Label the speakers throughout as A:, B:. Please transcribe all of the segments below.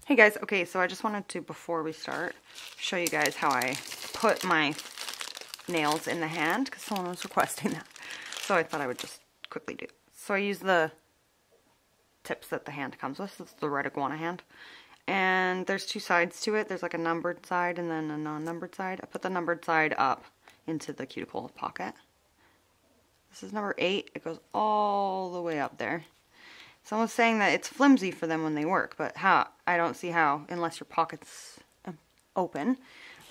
A: Hey guys, okay, so I just wanted to, before we start, show you guys how I put my nails in the hand, because someone was requesting that. So I thought I would just quickly do it. So I use the tips that the hand comes with. It's the red iguana hand. And there's two sides to it. There's like a numbered side and then a non-numbered side. I put the numbered side up into the cuticle pocket. This is number 8. It goes all the way up there. Someone's saying that it's flimsy for them when they work, but how? I don't see how, unless your pocket's open.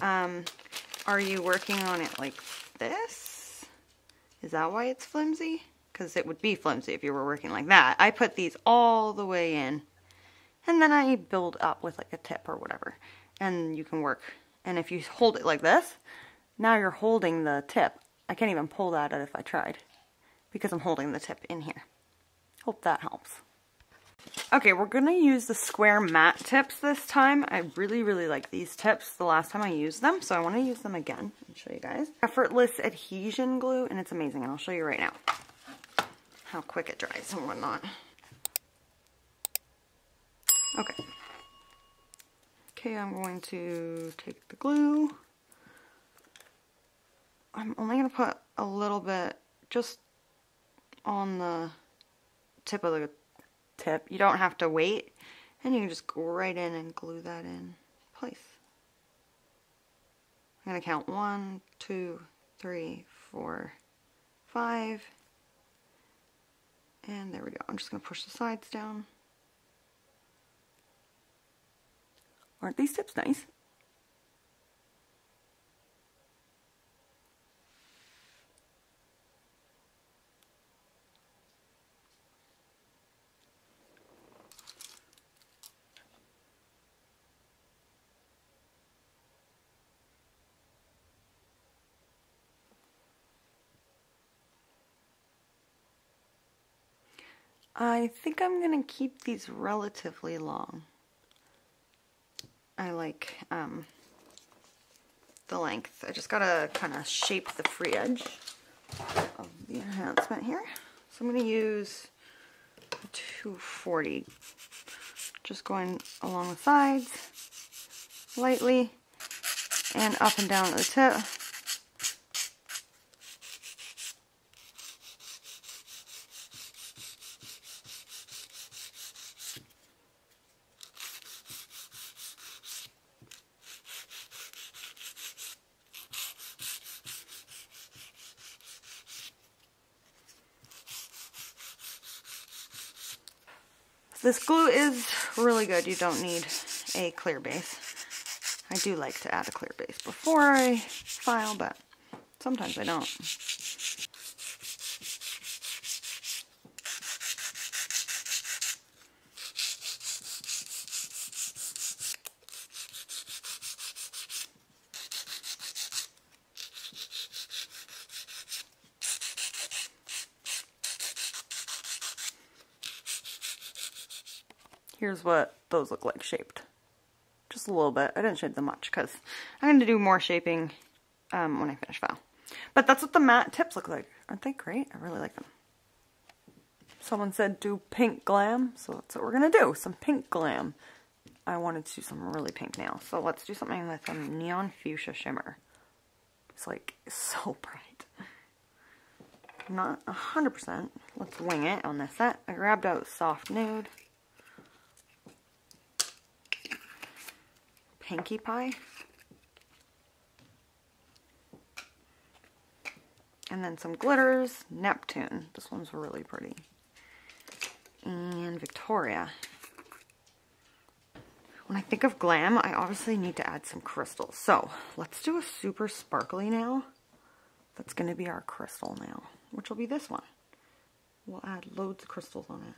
A: Are you working on it like this? Is that why it's flimsy? Because it would be flimsy if you were working like that. I put these all the way in, and then I build up with like a tip or whatever, and you can work. And if you hold it like this, now you're holding the tip. I can't even pull that out if I tried, because I'm holding the tip in here. Hope that helps. Okay, we're going to use the square matte tips this time. I really, really like these tips the last time I used them, so I want to use them again and show you guys. Effortless adhesion glue, and it's amazing, and I'll show you right now how quick it dries and whatnot. Okay. Okay, I'm going to take the glue. I'm only going to put a little bit just on the tip of the tip. You don't have to wait, and you can just go right in and glue that in place. I'm going to count 1, 2, 3, 4, 5, and there we go. I'm just going to push the sides down. Aren't these tips nice? I think I'm going to keep these relatively long. I like the length. I just got to kind of shape the free edge of the enhancement here. So I'm going to use 240, just going along the sides lightly and up and down at the tip. This glue is really good. You don't need a clear base. I do like to add a clear base before I file, but sometimes I don't. Here's what those look like shaped. Just a little bit. I didn't shape them much because I'm going to do more shaping when I finish file. But that's what the matte tips look like. Aren't they great? I really like them. Someone said do pink glam, so that's what we're going to do. Some pink glam. I wanted to do some really pink nails. So let's do something with a neon fuchsia shimmer. It's like so bright. Not 100%. Let's wing it on this set. I grabbed out soft nude. Pinkie Pie. And then some glitters. Neptune. This one's really pretty. And Victoria. When I think of glam, I obviously need to add some crystals. So let's do a super sparkly nail. That's going to be our crystal nail, which will be this one. We'll add loads of crystals on it.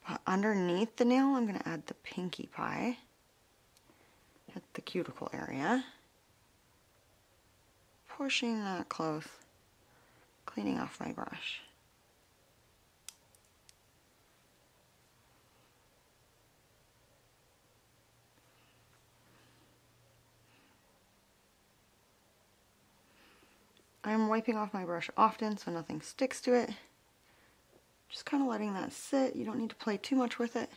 A: But underneath the nail, I'm going to add the Pinkie Pie at the cuticle area. Pushing that close. Cleaning off my brush. I'm wiping off my brush often so nothing sticks to it. Just kind of letting that sit. You don't need to play too much with it.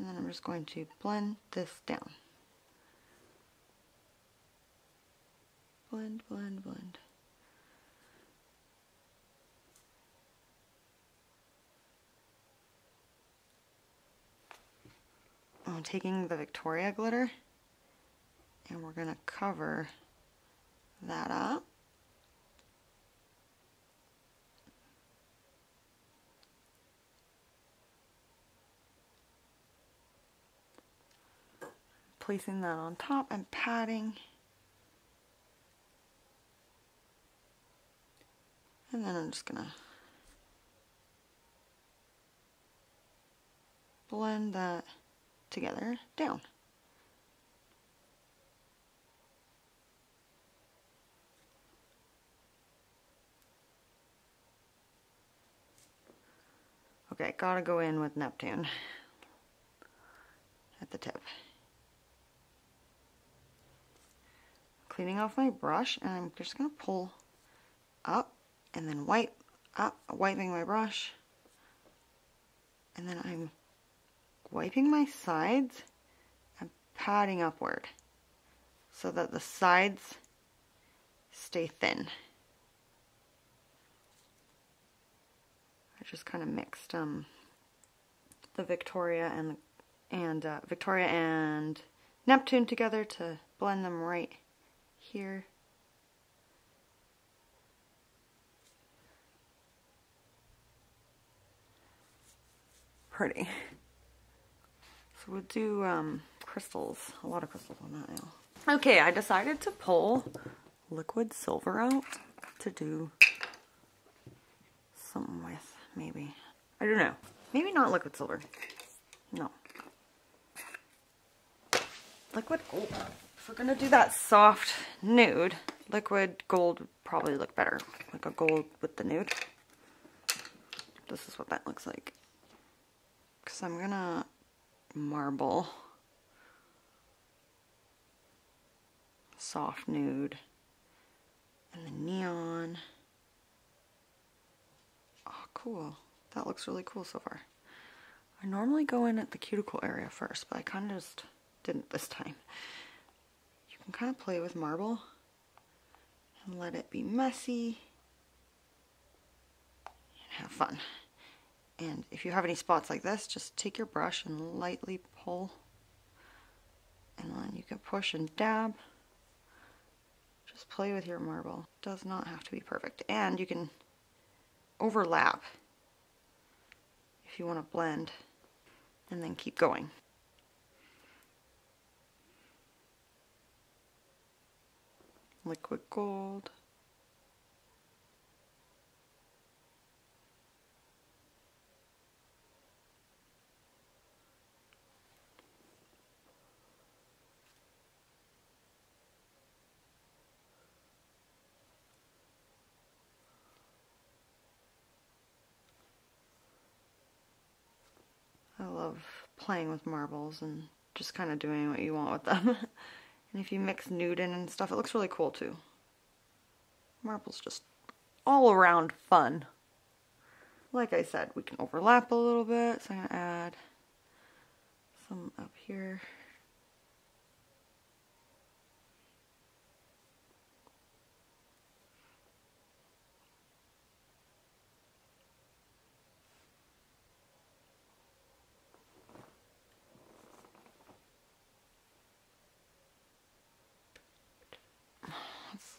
A: And then I'm just going to blend this down. Blend, blend, blend. I'm taking the Victoria glitter and we're going to cover that up. Placing that on top and patting. And then I'm just going to blend that together down. Okay, gotta go in with Neptune at the tip. Cleaning off my brush, and I'm just gonna pull up and then wipe up, wiping my brush, and then I'm wiping my sides and patting upward so that the sides stay thin. I just kind of mixed the Victoria and Neptune together to blend them right here. Pretty. So we'll do crystals, a lot of crystals on that now. Okay, I decided to pull liquid silver out to do something with, maybe. I don't know. Maybe not liquid silver. No. Liquid gold. If we're gonna do that soft nude, liquid gold would probably look better. Like a gold with the nude. This is what that looks like. Because I'm gonna marble soft nude and the neon. Oh, cool. That looks really cool so far. I normally go in at the cuticle area first, but I kind of just didn't this time. You can kind of play with marble and let it be messy and have fun. And if you have any spots like this, just take your brush and lightly pull, and then you can push and dab. Just play with your marble. It does not have to be perfect. And you can overlap if you want to blend and then keep going. Liquid gold. I love playing with marbles and just kind of doing what you want with them. And if you mix nude in and stuff, it looks really cool too. Marble's just all around fun. Like I said, we can overlap a little bit, so I'm going to add some up here.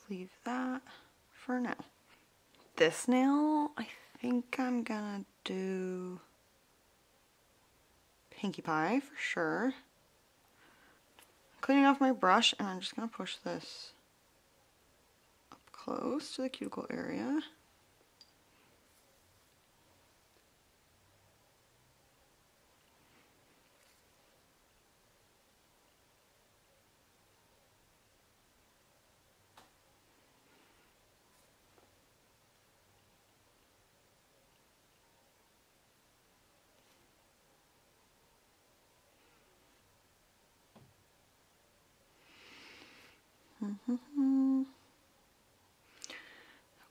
A: Leave that for now. This nail, I think I'm gonna do Pinkie Pie for sure. Cleaning off my brush, and I'm just gonna push this up close to the cuticle area.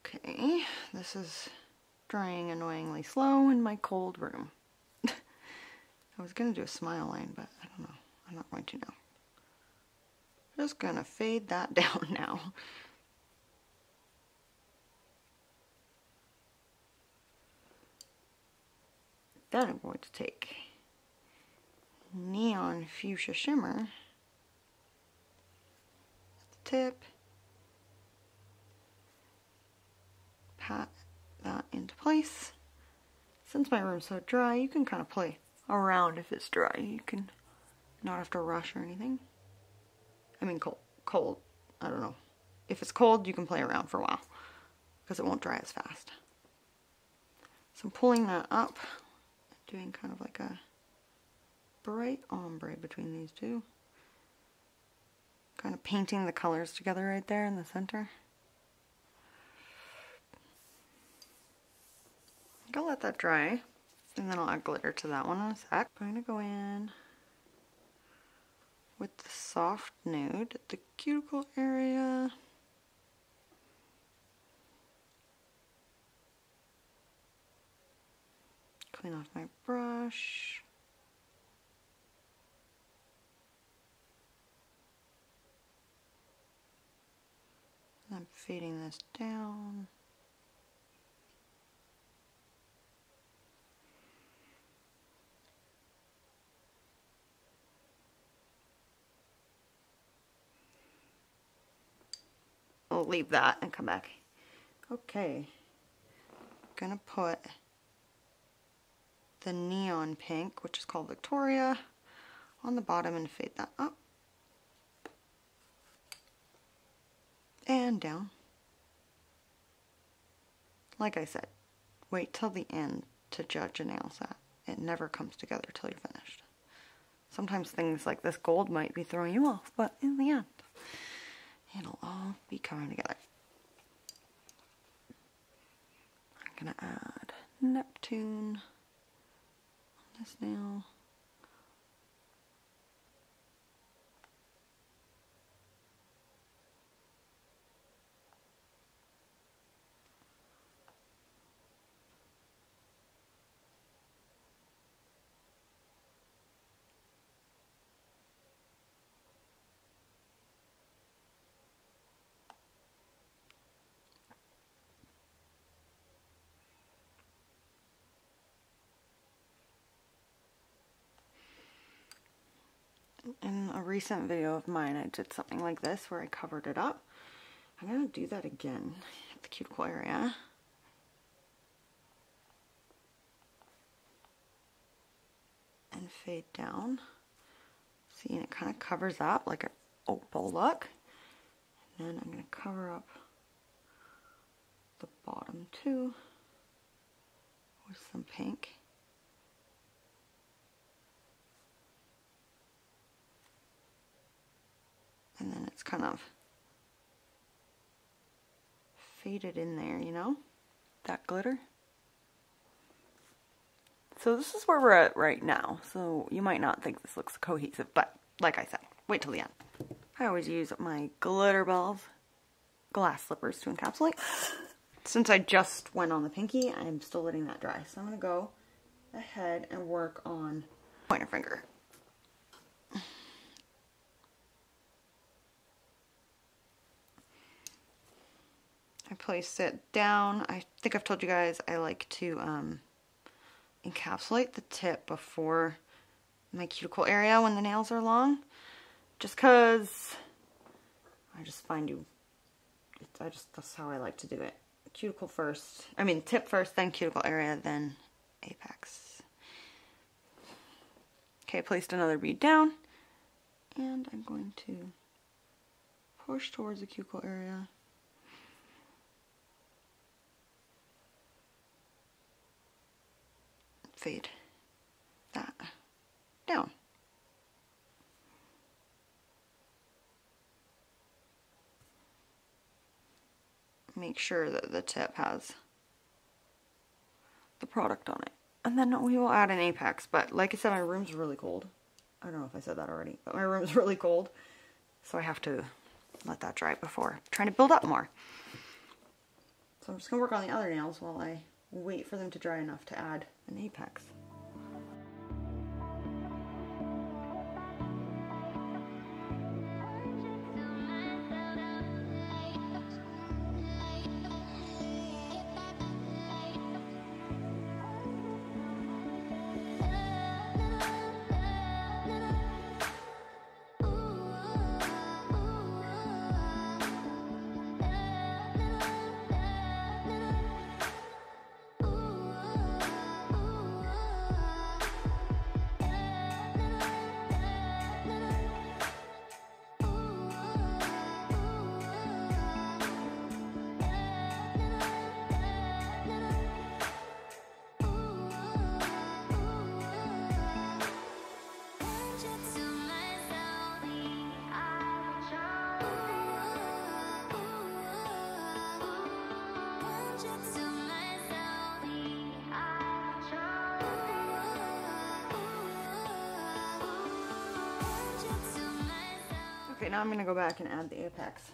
A: Okay, this is drying annoyingly slow in my cold room. I was going to do a smile line, but I don't know. I'm not going to now. Just going to fade that down now. Then I'm going to take Neon Fuchsia Shimmer at the tip, pat that into place. Since my room's so dry, you can kind of play around if it's dry. You can not have to rush or anything. I mean cold, I don't know. If it's cold, you can play around for a while because it won't dry as fast. So I'm pulling that up, doing kind of like a bright ombre between these two. Kind of painting the colors together right there in the center. I'm gonna let that dry, and then I'll add glitter to that one in a sec. I'm going to go in with the soft nude at the cuticle area. Clean off my brush. I'm fading this down. I'll leave that and come back. Okay, gonna put the neon pink, which is called Victoria, on the bottom and fade that up and down. Like I said, wait till the end to judge a nail set. It never comes together till you're finished. Sometimes things like this gold might be throwing you off, but in the end, it'll all be coming together. I'm gonna add Neptune on this nail. In a recent video of mine, I did something like this where I covered it up. I'm going to do that again at the cuticle area. And fade down. See, and it kind of covers up like an opal look. And then I'm going to cover up the bottom too with some pink. And then it's kind of faded in there, you know, that glitter. So this is where we're at right now. So you might not think this looks cohesive, but like I said, wait till the end. I always use my glitter balls, glass slippers to encapsulate. Since I just went on the pinky, I'm still letting that dry. So I'm gonna go ahead and work on pointer finger. I placed it down. I think I've told you guys I like to encapsulate the tip before my cuticle area when the nails are long. Just because I just find that's how I like to do it. Cuticle first, I mean tip first, then cuticle area, then apex. Okay, I placed another bead down and I'm going to push towards the cuticle area. Fade that down. Make sure that the tip has the product on it. And then we will add an apex, but like I said, my room's really cold. I don't know if I said that already, but my room's really cold. So I have to let that dry before trying to build up more. So I'm just gonna work on the other nails while I wait for them to dry enough to add an apex. Okay, now I'm going to go back and add the apex.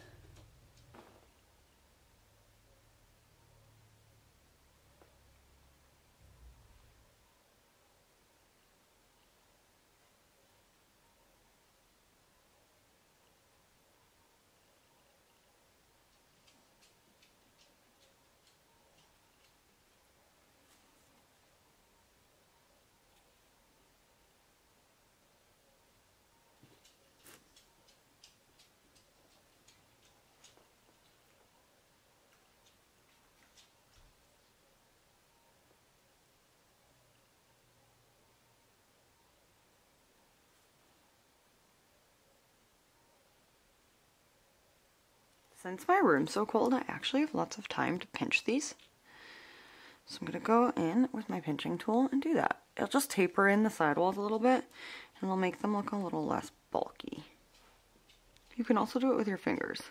A: Since my room's so cold, I actually have lots of time to pinch these. So I'm going to go in with my pinching tool and do that. It'll just taper in the sidewalls a little bit, and it'll make them look a little less bulky. You can also do it with your fingers.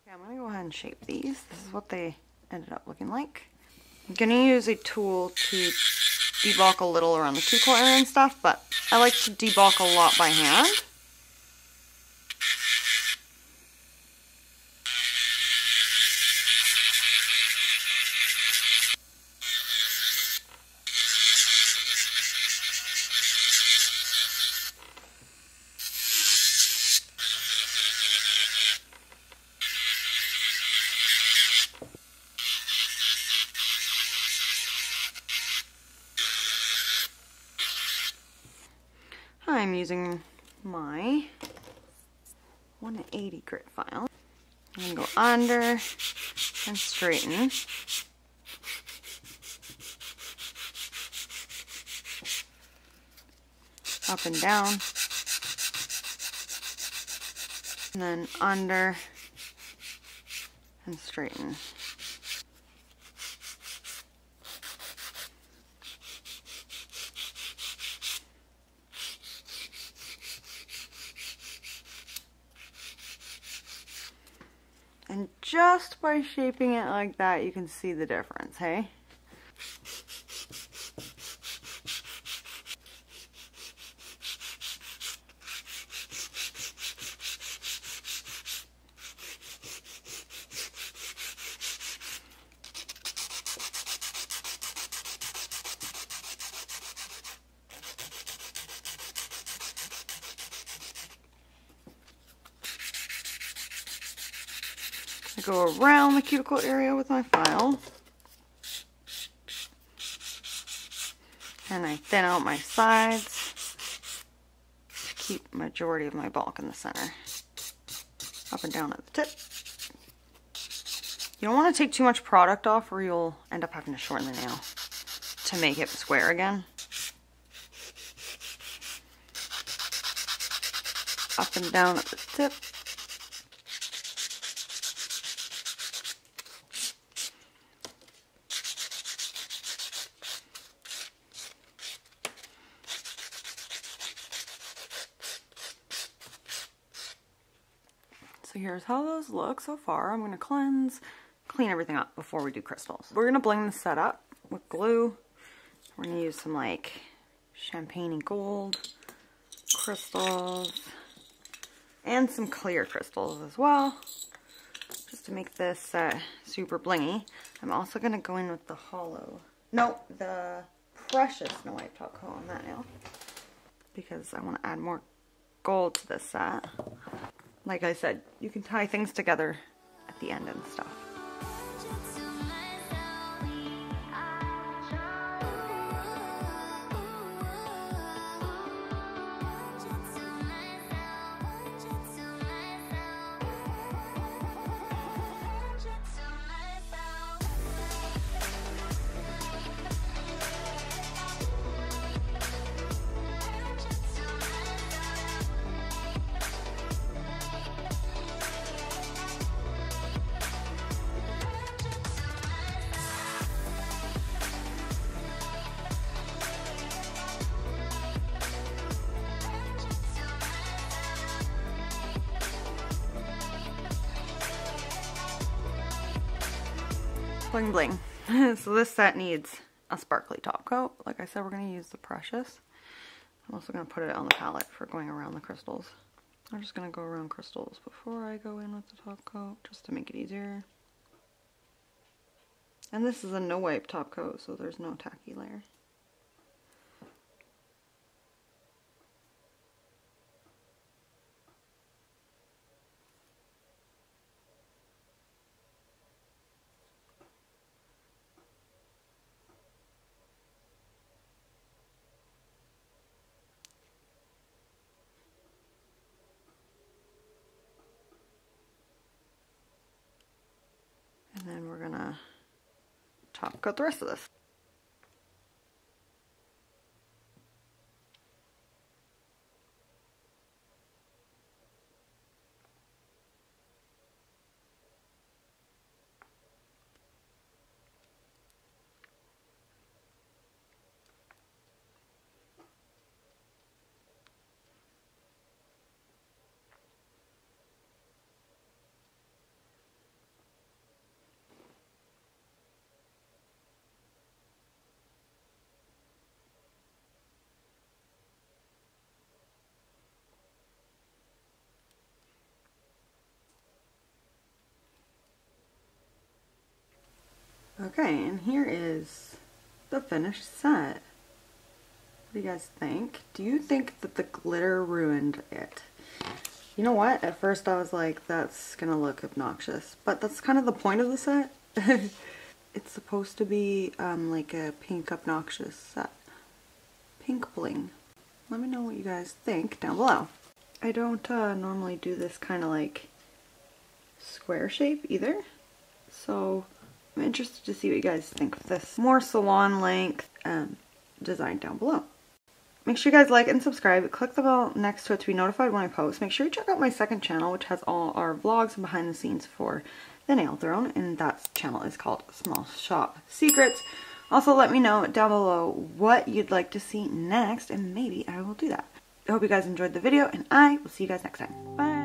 A: Okay, I'm going to go ahead and shape these. This is what they ended up looking like. I'm going to use a tool to debulk a little around the cuticle area and stuff, but I like to debulk a lot by hand. I'm using my 180 grit file. I'm going to go under and straighten. Up and down. And then under and straighten. And just by shaping it like that, you can see the difference, hey? I go around the cuticle area with my file. And I thin out my sides to keep the majority of my bulk in the center. Up and down at the tip. You don't want to take too much product off or you'll end up having to shorten the nail to make it square again. Up and down at the tip. So here's how those look so far. I'm going to clean everything up before we do crystals. We're going to bling this set up with glue. We're going to use some like champagne gold crystals and some clear crystals as well, just to make this set super blingy. I'm also going to go in with the the precious Snow White top coat on that nail because I want to add more gold to this set. Like I said, you can tie things together at the end and stuff. Bling bling. So this set needs a sparkly top coat. Like I said, we're going to use the Precious. I'm also going to put it on the palette for going around the crystals. I'm just going to go around crystals before I go in with the top coat, just to make it easier. And this is a no wipe top coat, so there's no tacky layer. And then we're gonna top coat the rest of this. Okay, and here is the finished set. What do you guys think? Do you think that the glitter ruined it? You know what? At first I was like, that's gonna look obnoxious, but that's kind of the point of the set. It's supposed to be like a pink obnoxious set. Pink bling. Let me know what you guys think down below. I don't normally do this kind of like square shape either, so I'm interested to see what you guys think of this more salon length design down below. Make sure you guys like and subscribe. Click the bell next to it to be notified when I post. Make sure you check out my second channel, which has all our vlogs and behind the scenes for the Nail Throne, and that channel is called Small Shop Secrets. Also, let me know down below what you'd like to see next, and maybe I will do that. I hope you guys enjoyed the video, and I will see you guys next time. Bye!